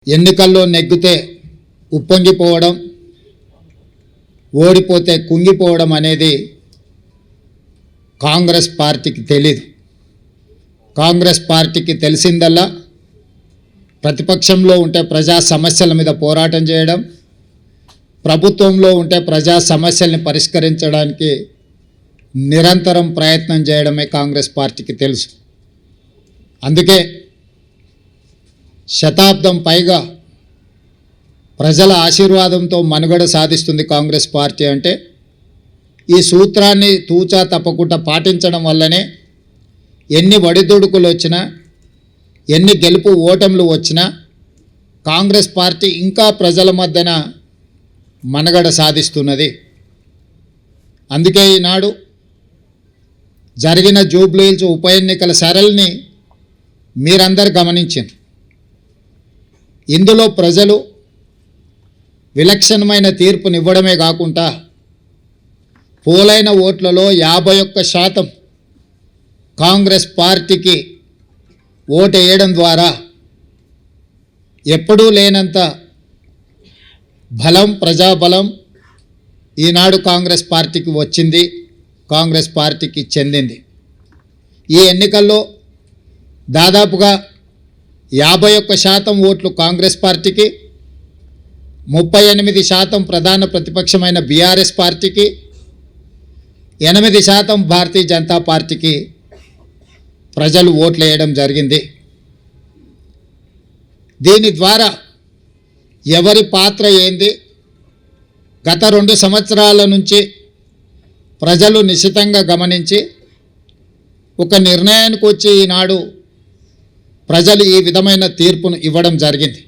ఎన్నికల్లో నెగ్గితే ఉప్పొంగిపోవడం, ఓడిపోతే కుంగిపోవడం అనేది కాంగ్రెస్ పార్టీకి తెలీదు. కాంగ్రెస్ పార్టీకి తెలిసిందల్లా ప్రతిపక్షంలో ఉంటే ప్రజా సమస్యల మీద పోరాటం చేయడం, ప్రభుత్వంలో ఉంటే ప్రజా సమస్యల్ని పరిష్కరించడానికి నిరంతరం ప్రయత్నం చేయడమే కాంగ్రెస్ పార్టీకి తెలుసు. అందుకే శతాబ్దం పైగా ప్రజల ఆశీర్వాదంతో మనుగడ సాధిస్తుంది కాంగ్రెస్ పార్టీ. అంటే ఈ సూత్రాన్ని తూచా తప్పకుండా పాటించడం వల్లనే ఎన్ని ఒడిదుడుకులు వచ్చినా, ఎన్ని గెలుపు ఓటములు వచ్చినా కాంగ్రెస్ పార్టీ ఇంకా ప్రజల మధ్యన మనుగడ సాధిస్తున్నది. అందుకే ఈనాడు జరిగిన జూబ్లీహిల్స్ ఉప ఎన్నికల సరళిని మీరందరూ గమనించారు. ఇందులో ప్రజలు విలక్షణమైన తీర్పునివ్వడమే కాకుండా పోలైన ఓట్లలో 51% కాంగ్రెస్ పార్టీకి ఓటేయడం ద్వారా ఎప్పుడూ లేనంత బలం, ప్రజాబలం ఈనాడు కాంగ్రెస్ పార్టీకి వచ్చింది, కాంగ్రెస్ పార్టీకి చెందింది. ఈ ఎన్నికల్లో దాదాపుగా 51% ఓట్లు కాంగ్రెస్ పార్టీకి, 38% ప్రధాన ప్రతిపక్షమైన బీఆర్ఎస్ పార్టీకి, 8% భారతీయ జనతా పార్టీకి ప్రజలు ఓట్లు వేయడం జరిగింది. దీని ద్వారా ఎవరి పాత్ర ఏంది, గత 2 సంవత్సరాల నుంచి ప్రజలు నిశితంగా గమనించి ఒక నిర్ణయానికి వచ్చి ఈనాడు ప్రజలు ఈ విధమైన తీర్పును ఇవ్వడం జరిగింది.